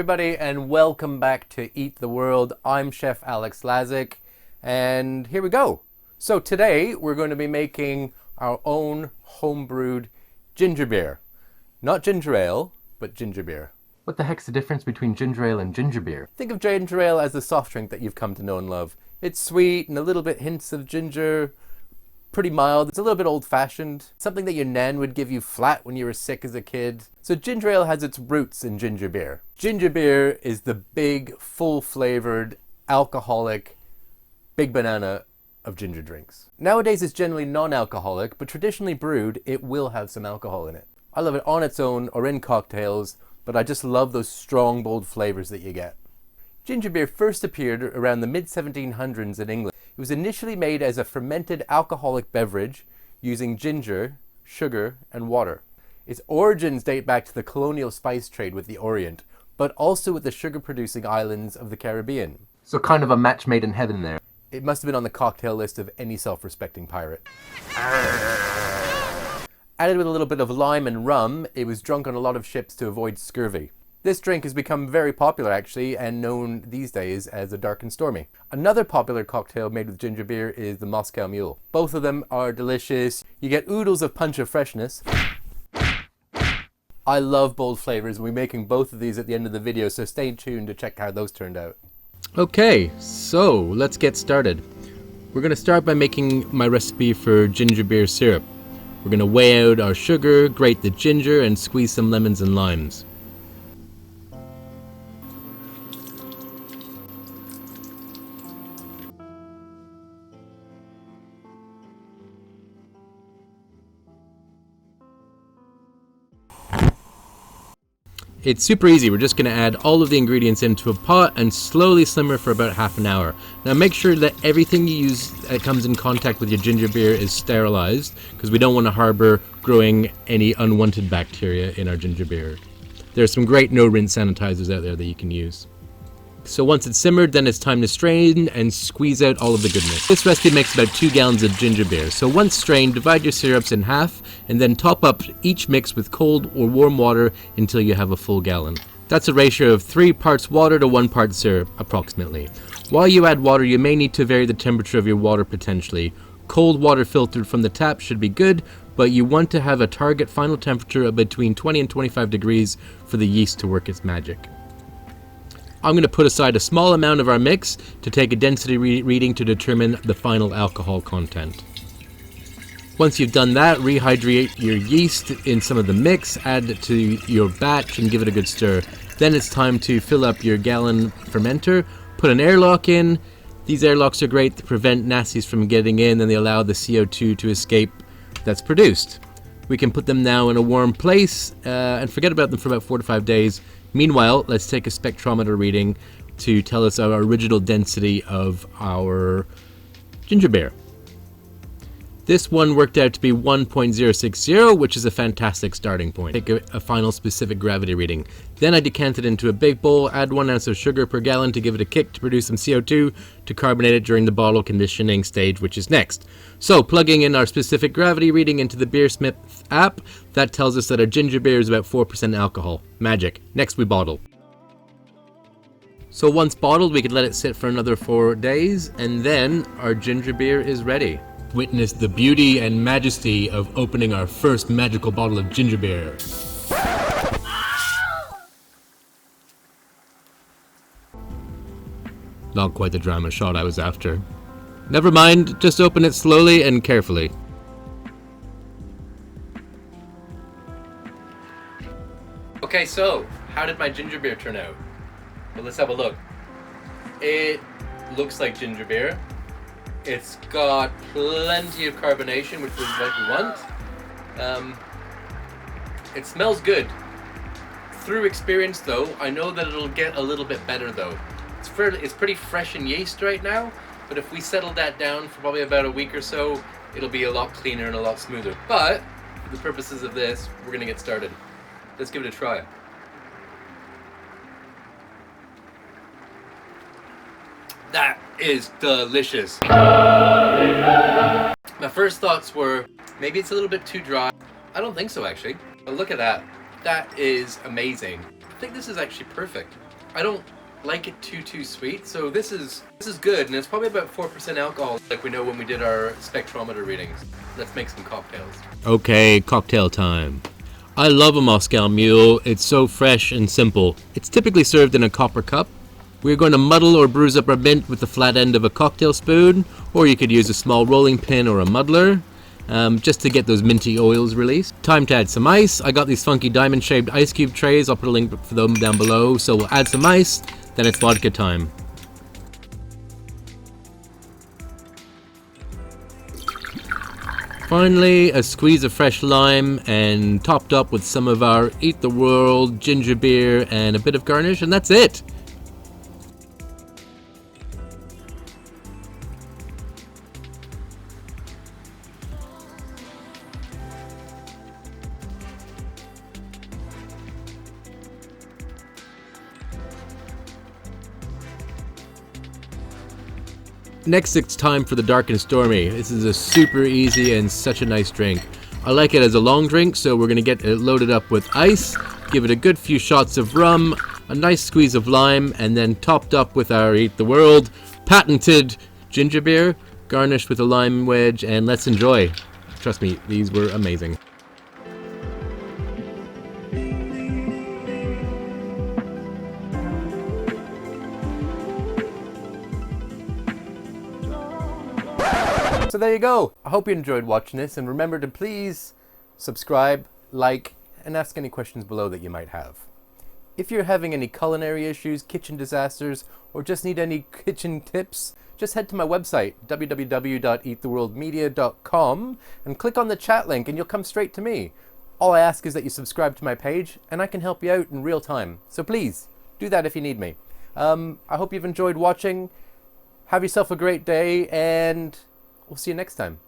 everybody, and welcome back to Eat the World. I'm Chef Alex Lazik, and here we go. So today we're going to be making our own home-brewed ginger beer. Not ginger ale, but ginger beer. What the heck's the difference between ginger ale and ginger beer? Think of ginger ale as the soft drink that you've come to know and love. It's sweet and a little bit hints of ginger, pretty mild. It's a little bit old-fashioned. Something that your nan would give you flat when you were sick as a kid. So ginger ale has its roots in ginger beer. Ginger beer is the big, full-flavored, alcoholic, big banana of ginger drinks. Nowadays it's generally non-alcoholic, but traditionally brewed, it will have some alcohol in it. I love it on its own or in cocktails, but I just love those strong, bold flavors that you get. Ginger beer first appeared around the mid-1700s in England. It was initially made as a fermented alcoholic beverage using ginger, sugar, and water. Its origins date back to the colonial spice trade with the Orient, but also with the sugar-producing islands of the Caribbean. So kind of a match made in heaven there. It must have been on the cocktail list of any self-respecting pirate. Added with a little bit of lime and rum, it was drunk on a lot of ships to avoid scurvy. This drink has become very popular actually, and known these days as a dark and stormy. Another popular cocktail made with ginger beer is the Moscow Mule. Both of them are delicious. You get oodles of punch of freshness. I love bold flavors, and we're making both of these at the end of the video, so stay tuned to check how those turned out. Okay, so let's get started. We're going to start by making my recipe for ginger beer syrup. We're going to weigh out our sugar, grate the ginger, and squeeze some lemons and limes. It's super easy. We're just going to add all of the ingredients into a pot and slowly simmer for about half an hour. Now make sure that everything you use that comes in contact with your ginger beer is sterilized, because we don't want to harbor growing any unwanted bacteria in our ginger beer. There's some great no-rinse sanitizers out there that you can use. So once it's simmered, then it's time to strain and squeeze out all of the goodness. This recipe makes about 2 gallons of ginger beer. So once strained, divide your syrups in half and then top up each mix with cold or warm water until you have a full gallon. That's a ratio of 3 parts water to 1 part syrup, approximately. While you add water, you may need to vary the temperature of your water potentially. Cold water filtered from the tap should be good, but you want to have a target final temperature of between 20 and 25 degrees for the yeast to work its magic. I'm going to put aside a small amount of our mix to take a density reading to determine the final alcohol content. Once you've done that, rehydrate your yeast in some of the mix, add it to your batch and give it a good stir. Then it's time to fill up your gallon fermenter, put an airlock in. These airlocks are great to prevent nasties from getting in, and they allow the CO2 to escape that's produced. We can put them now in a warm place and forget about them for about 4 to 5 days. Meanwhile, let's take a spectrometer reading to tell us our original density of our ginger beer. This one worked out to be 1.060, which is a fantastic starting point. Take a final specific gravity reading. Then I decant it into a big bowl, add 1 ounce of sugar per gallon to give it a kick to produce some CO2 to carbonate it during the bottle conditioning stage, which is next. So plugging in our specific gravity reading into the Beersmith app, that tells us that our ginger beer is about 4% alcohol. Magic. Next we bottle. So once bottled, we can let it sit for another 4 days, and then our ginger beer is ready. Witness the beauty and majesty of opening our first magical bottle of ginger beer. Not quite the drama shot I was after. Never mind, just open it slowly and carefully. Okay, so how did my ginger beer turn out? Well, let's have a look. It looks like ginger beer. It's got plenty of carbonation, which is what we want. It smells good. Through experience though, I know that it'll get a little bit better though. It's pretty fresh in yeast right now, but if we settle that down for probably about a week or so, it'll be a lot cleaner and a lot smoother. But for the purposes of this, we're gonna get started. Let's give it a try. That is delicious. My first thoughts were, maybe it's a little bit too dry. I don't think so actually. But look at that. That is amazing. I think this is actually perfect. I don't like it too sweet, so this is good, and it's probably about 4% alcohol, like we know when we did our spectrometer readings. Let's make some cocktails. Okay, cocktail time. I love a Moscow Mule. It's so fresh and simple. It's typically served in a copper cup. We're going to muddle or bruise up our mint with the flat end of a cocktail spoon, or you could use a small rolling pin or a muddler, just to get those minty oils released. Time to add some ice. I got these funky diamond-shaped ice cube trays. I'll put a link for them down below. So we'll add some ice, then it's vodka time. Finally, a squeeze of fresh lime, and topped up with some of our Eat the World ginger beer and a bit of garnish, and that's it. Next, it's time for the dark and stormy. This is a super easy and such a nice drink. I like it as a long drink, so we're going to get it loaded up with ice, give it a good few shots of rum, a nice squeeze of lime, and then topped up with our Eat the World patented ginger beer, garnished with a lime wedge, and let's enjoy. Trust me, these were amazing. So there you go. I hope you enjoyed watching this, and remember to please subscribe, like, and ask any questions below that you might have. If you're having any culinary issues, kitchen disasters, or just need any kitchen tips, just head to my website, www.eattheworldmedia.com, and click on the chat link and you'll come straight to me. All I ask is that you subscribe to my page, and I can help you out in real time. So please, do that if you need me. I hope you've enjoyed watching. Have yourself a great day, and we'll see you next time.